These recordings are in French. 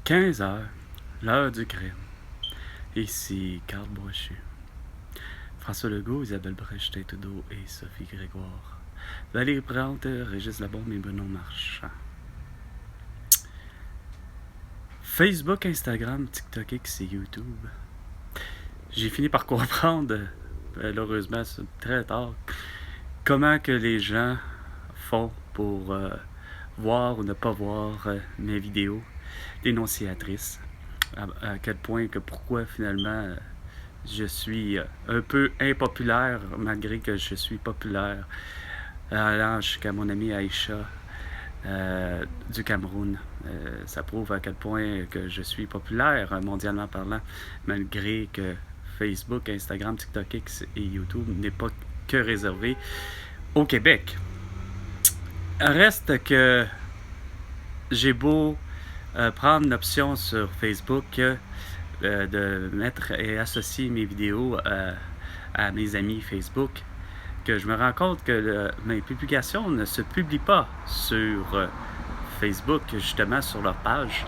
15 heures, l'heure du crime. Ici Carl Brochu. François Legault, Isabelle Brèche-Trudeau et Sophie Grégoire. Valérie Plante, Régis Labombe et Benoît Marchand. Facebook, Instagram, TikTok X et YouTube. J'ai fini par comprendre, malheureusement c'est très tard, comment que les gens font pour voir ou ne pas voir mes vidéos dénonciatrices. À quel point que pourquoi finalement je suis un peu impopulaire malgré que je suis populaire, allant jusqu'à mon amie Aïcha du Cameroun. Ça prouve à quel point que je suis populaire mondialement parlant, malgré que Facebook, Instagram, TikTok X et YouTube n'est pas que réservé au Québec. Reste que j'ai beau prendre l'option sur Facebook de mettre et associer mes vidéos à mes amis Facebook, que je me rends compte que mes publications ne se publient pas sur Facebook, justement sur leur page.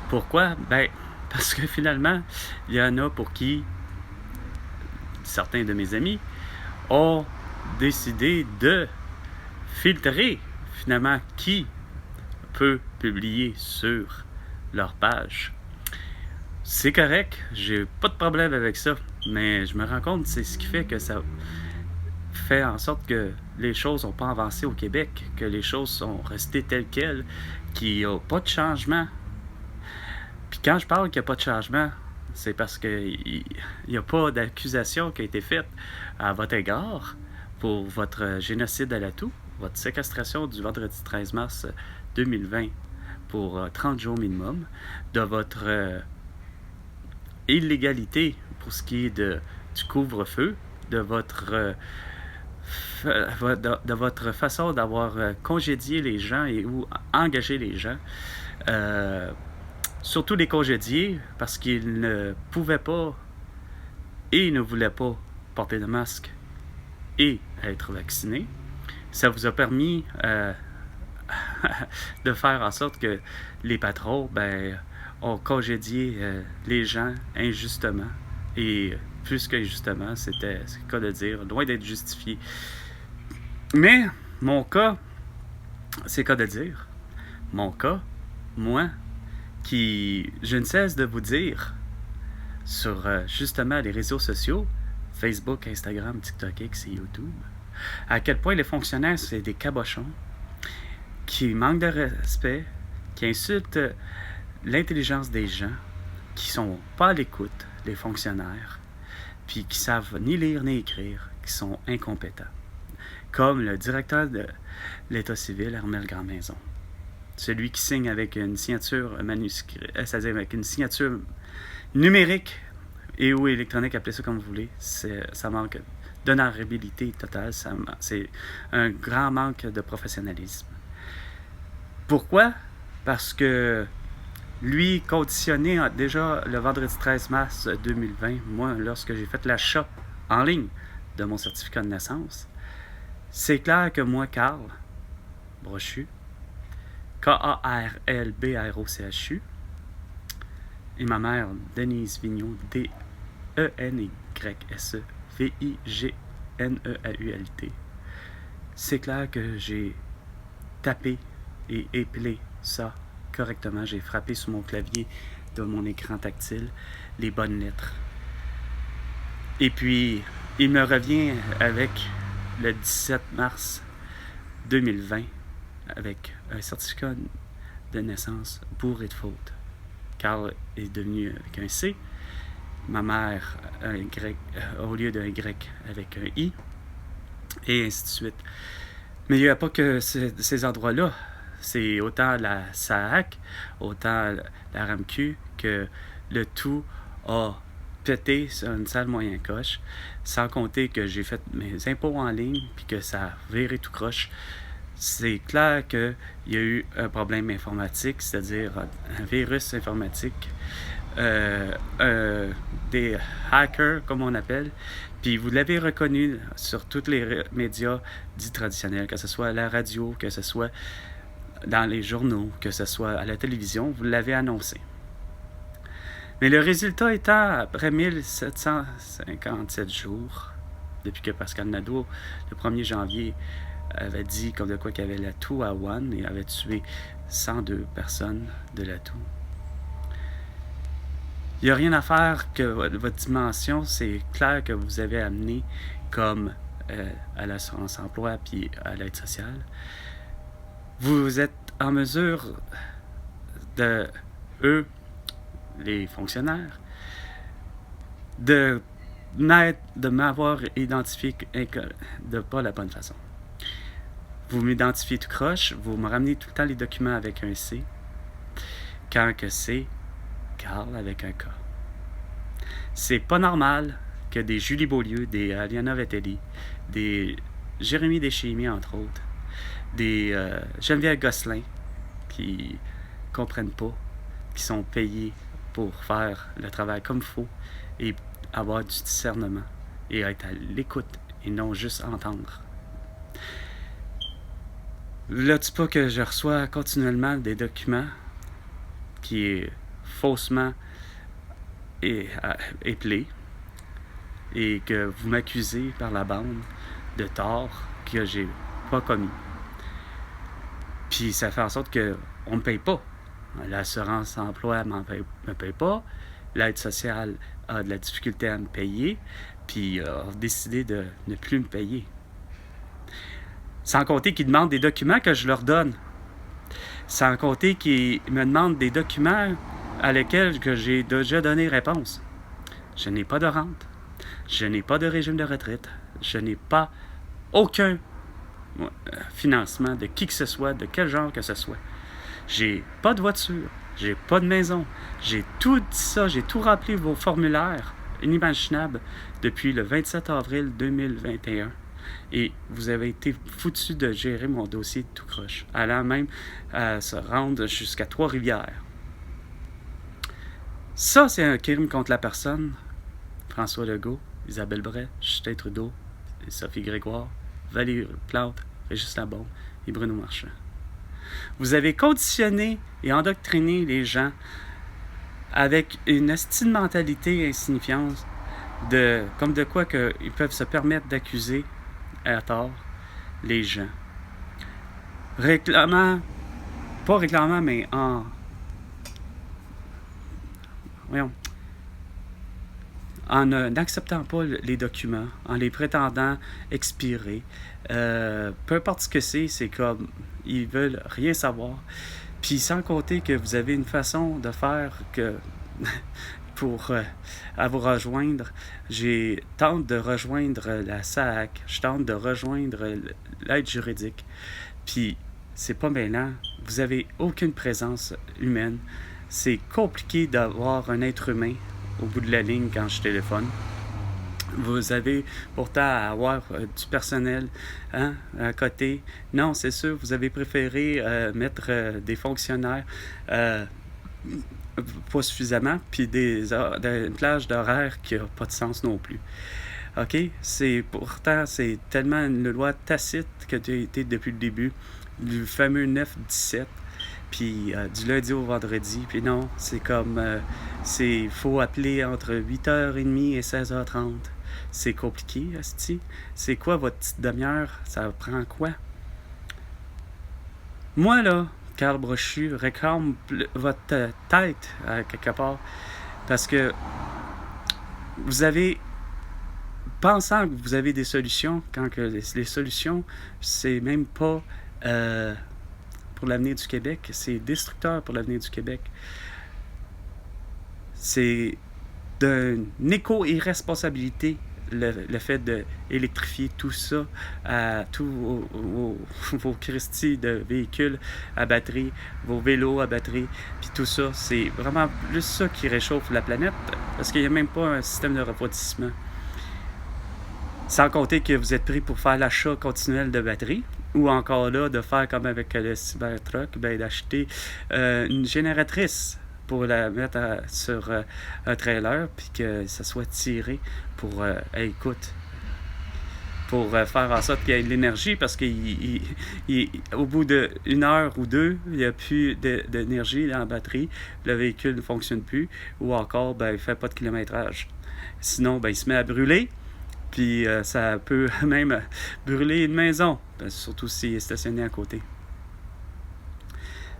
Pourquoi? Ben, parce que finalement, il y en a pour qui certains de mes amis ont décidé de filtrer finalement qui peut publier sur leur page. C'est correct, j'ai pas de problème avec ça, mais je me rends compte que c'est ce qui fait que ça fait en sorte que les choses n'ont pas avancé au Québec, que les choses sont restées telles quelles, qu'il n'y a pas de changement. Puis quand je parle qu'il n'y a pas de changement, c'est parce qu'il n'y a pas d'accusation qui a été faite à votre égard pour votre génocide à l'atout, votre séquestration du vendredi 13 mars 2020 pour 30 jours minimum, de votre illégalité pour ce qui est du couvre-feu, de votre façon d'avoir congédié les gens et ou engagé les gens, surtout les congédiés parce qu'ils ne pouvaient pas et ne voulaient pas porter de masque et être vaccinés. Ça vous a permis de faire en sorte que les patrons ont congédié les gens injustement. Et plus qu'injustement, c'est le cas de dire, loin d'être justifié. Mais mon cas, c'est le cas de dire, mon cas, moi, qui je ne cesse de vous dire sur justement les réseaux sociaux, Facebook, Instagram, TikTok X et YouTube, à quel point les fonctionnaires, c'est des cabochons qui manquent de respect, qui insultent l'intelligence des gens, qui sont pas à l'écoute, les fonctionnaires, puis qui savent ni lire ni écrire, qui sont incompétents. Comme le directeur de l'État civil, Armel Grandmaison. Celui qui signe avec une signature manuscrite, c'est-à-dire avec une signature numérique et ou électronique, appelez ça comme vous voulez, ça manque d'honorabilité totale, c'est un grand manque de professionnalisme. Pourquoi? Parce que lui, conditionné déjà le vendredi 13 mars 2020, moi, lorsque j'ai fait l'achat en ligne de mon certificat de naissance, c'est clair que moi, Carl Brochu, Karlbrochu, et ma mère, Denise Vigneault, Denysevigneult, c'est clair que j'ai tapé et épelé ça correctement. J'ai frappé sur mon clavier de mon écran tactile les bonnes lettres. Et puis, il me revient avec le 17 mars 2020 avec un certificat de naissance bourré de fautes. Carl est devenu avec un C, ma mère un Y, au lieu d'un Y avec un I, et ainsi de suite. Mais il n'y a pas que ces endroits-là. C'est autant la SAAC, autant la RAMQ, que le tout a pété sur une salle moyen coche, sans compter que j'ai fait mes impôts en ligne, puis que ça a viré tout croche. C'est clair qu'il y a eu un problème informatique, c'est-à-dire un virus informatique, des hackers, comme on appelle, puis vous l'avez reconnu sur tous les médias dits traditionnels, que ce soit à la radio, que ce soit dans les journaux, que ce soit à la télévision, vous l'avez annoncé. Mais le résultat étant, après 1757 jours, depuis que Pascal Nadeau, le 1er janvier, avait dit comme de quoi qu'il y avait l'atout à One et avait tué 102 personnes de l'atout. Il n'y a rien à faire que votre dimension, c'est clair que vous avez amené comme à l'assurance emploi puis à l'aide sociale. Vous êtes en mesure de, eux, les fonctionnaires, de m'avoir identifié de pas la bonne façon. Vous m'identifiez tout croche, vous me ramenez tout le temps les documents avec un C, quand que c'est Carl avec un K. C'est pas normal que des Julie Beaulieu, des Aliana Vettelli, des Jérémy Deschémy, entre autres, des Geneviève Gosselin, qui comprennent pas, qui sont payés pour faire le travail comme il faut et avoir du discernement et être à l'écoute et non juste entendre. Là-tu pas que je reçois continuellement des documents qui est faussement épelé et que vous m'accusez par la bande de tort que j'ai pas commis. Puis ça fait en sorte qu'on ne me paye pas. L'assurance emploi ne me paye pas. L'aide sociale a de la difficulté à me payer. Puis a décidé de ne plus me payer. Sans compter qu'ils demandent des documents que je leur donne. Sans compter qu'ils me demandent des documents à lesquels que j'ai déjà donné réponse. Je n'ai pas de rente. Je n'ai pas de régime de retraite. Je n'ai pas aucun financement de qui que ce soit, de quel genre que ce soit. J'ai pas de voiture. J'ai pas de maison. J'ai tout dit ça. J'ai tout rempli vos formulaires inimaginables depuis le 27 avril 2021. Et vous avez été foutu de gérer mon dossier tout croche, allant même se rendre jusqu'à Trois-Rivières. Ça, c'est un crime contre la personne. François Legault, Isabelle Bray, Justin Trudeau, Sophie Grégoire, Valérie Plante, Régis Labaume et Bruno Marchand. Vous avez conditionné et endoctriné les gens avec une estime de mentalité insignifiante comme de quoi qu'ils peuvent se permettre d'accuser à tort les gens. Pas réclamant, mais en n'acceptant pas les documents, en les prétendant expirés. Peu importe ce que c'est comme ils veulent rien savoir. Puis sans compter que vous avez une façon de faire que pour à vous rejoindre, tente de rejoindre la SAC, je tente de rejoindre l'aide juridique. Puis c'est pas mêlant, vous avez aucune présence humaine. C'est compliqué d'avoir un être humain au bout de la ligne quand je téléphone. Vous avez pourtant à avoir du personnel à côté. Non, c'est sûr, vous avez préféré mettre des fonctionnaires pas suffisamment, puis une plage d'horaire qui n'a pas de sens non plus. OK? Pourtant, c'est tellement une loi tacite que tu as été depuis le début, du fameux 9-17, puis du lundi au vendredi. Puis non, c'est comme, il faut appeler entre 8h30 et 16h30. C'est compliqué, asti. C'est quoi votre petite demi-heure? Ça prend quoi? Moi, là, Carl Brochu, réclame votre tête quelque part, parce que vous avez, pensant que vous avez des solutions, quand que les solutions, c'est même pas pour l'avenir du Québec, c'est destructeur pour l'avenir du Québec. C'est d'une éco-irresponsabilité le fait d'électrifier tout ça à tous vos Christie de véhicules à batterie, vos vélos à batterie, puis tout ça, c'est vraiment plus ça qui réchauffe la planète, parce qu'il n'y a même pas un système de refroidissement. Sans compter que vous êtes pris pour faire l'achat continuel de batterie, ou encore là, de faire comme avec le Cybertruck, d'acheter une génératrice pour la mettre sur un trailer, puis que ça soit tiré pour, écoute, pour faire en sorte qu'il y ait de l'énergie parce qu'au bout d'une heure ou deux, il n'y a plus d'énergie dans la batterie, le véhicule ne fonctionne plus ou encore il ne fait pas de kilométrage. Sinon, il se met à brûler, puis ça peut même brûler une maison, surtout s'il est stationné à côté.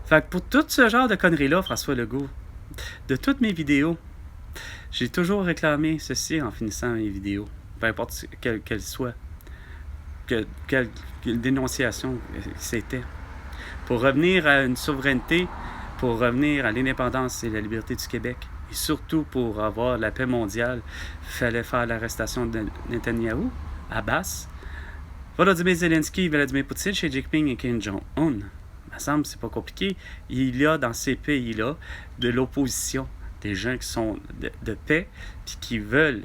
Fait que pour tout ce genre de conneries-là, François Legault, de toutes mes vidéos, j'ai toujours réclamé ceci en finissant mes vidéos, peu importe qu'elles soient. Quelle dénonciation c'était. Pour revenir à une souveraineté, pour revenir à l'indépendance et la liberté du Québec, et surtout pour avoir la paix mondiale, il fallait faire l'arrestation de Netanyahou, Abbas, Volodymyr Zelensky, Vladimir Poutine, Xi Jinping et Kim Jong-un. Il me semble que c'est pas compliqué. Il y a dans ces pays-là de l'opposition, des gens qui sont de paix, puis qui veulent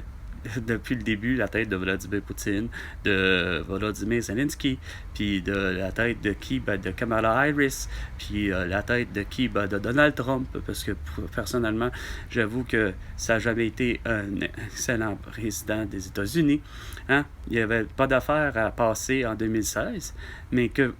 depuis le début la tête de Vladimir Poutine, de Volodymyr Zelensky, puis de la tête de qui? De Kamala Harris, puis la tête de qui? De Donald Trump, parce que personnellement, j'avoue que ça n'a jamais été un excellent président des États-Unis. Hein? Il n'y avait pas d'affaire à passer en 2016, mais que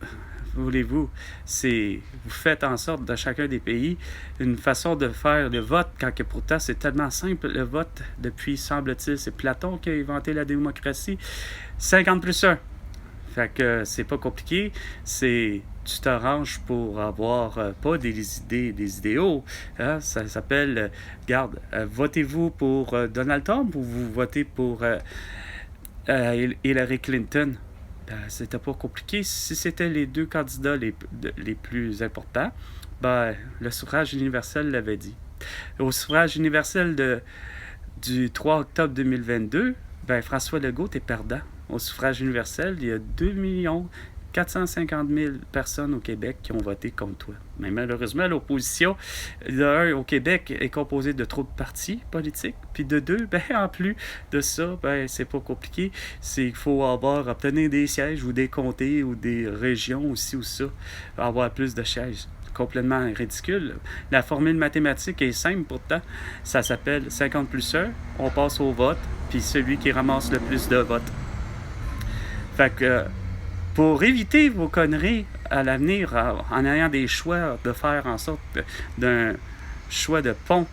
voulez-vous, vous faites en sorte de chacun des pays une façon de faire le vote, quand que pourtant c'est tellement simple le vote depuis, semble-t-il, c'est Platon qui a inventé la démocratie, 50+1. Fait que c'est pas compliqué, tu t'arranges pour avoir pas des idées, des idéaux. Hein? Ça s'appelle, votez-vous pour Donald Trump ou vous votez pour Hillary Clinton? C'était pas compliqué. Si c'était les deux candidats les plus importants, le suffrage universel l'avait dit. Au suffrage universel du 3 octobre 2022, François Legault est perdant. Au suffrage universel, il y a 2 450 000 personnes au Québec qui ont voté contre toi. Mais malheureusement, l'opposition, au Québec, est composée de trop de partis politiques. Puis de deux, en plus de ça, c'est pas compliqué. Il faut obtenir des sièges ou des comtés ou des régions aussi ou ça, avoir plus de sièges. Complètement ridicule. La formule mathématique est simple pourtant. Ça s'appelle 50+1. On passe au vote, puis celui qui ramasse le plus de votes. Fait que pour éviter vos conneries à l'avenir, en ayant des choix de faire en sorte d'un choix de pont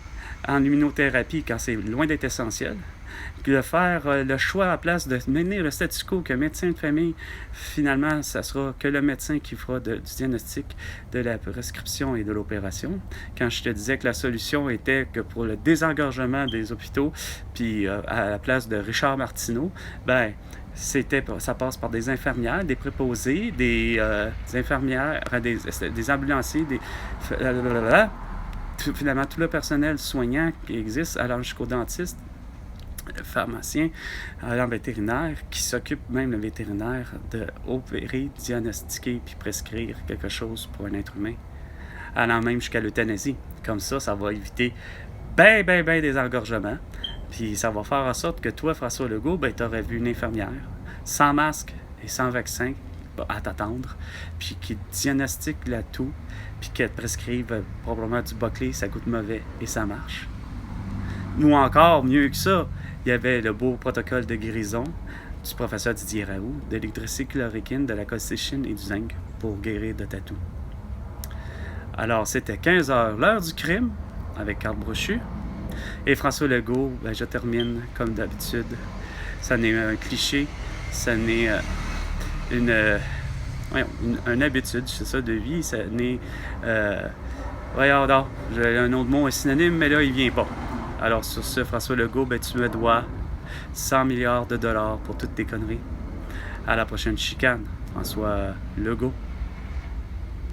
en immunothérapie quand c'est loin d'être essentiel, de faire le choix à place de maintenir le statu quo que médecin de famille, finalement, ça sera que le médecin qui fera du diagnostic, de la prescription et de l'opération. Quand je te disais que la solution était que pour le désengorgement des hôpitaux, puis à la place de Richard Martineau, ça passe par des infirmières, des préposés, des infirmières, des ambulanciers, finalement tout le personnel soignant qui existe, allant jusqu'au dentiste, le pharmacien, allant vétérinaire, qui s'occupe même le vétérinaire d'opérer, diagnostiquer puis prescrire quelque chose pour un être humain, allant même jusqu'à l'euthanasie. Comme ça va éviter des engorgements. Puis ça va faire en sorte que toi, François Legault, tu aurais vu une infirmière sans masque et sans vaccin à t'attendre, puis qui diagnostique la toux, puis qui te prescrive probablement du Buckley, ça goûte mauvais et ça marche. Ou encore, mieux que ça, il y avait le beau protocole de guérison du professeur Didier Raoult, de l'hydroxychloroquine, de la colchicine et du zinc pour guérir de ta toux. Alors, c'était 15h, l'heure du crime, avec Carl Brochu. Et François Legault, je termine comme d'habitude. Ça n'est un cliché, ça n'est une habitude, c'est ça, de vie. Ça n'est... j'ai un autre mot, un synonyme, mais là, il vient pas. Alors, sur ce, François Legault, tu me dois 100 milliards de dollars pour toutes tes conneries. À la prochaine chicane, François Legault.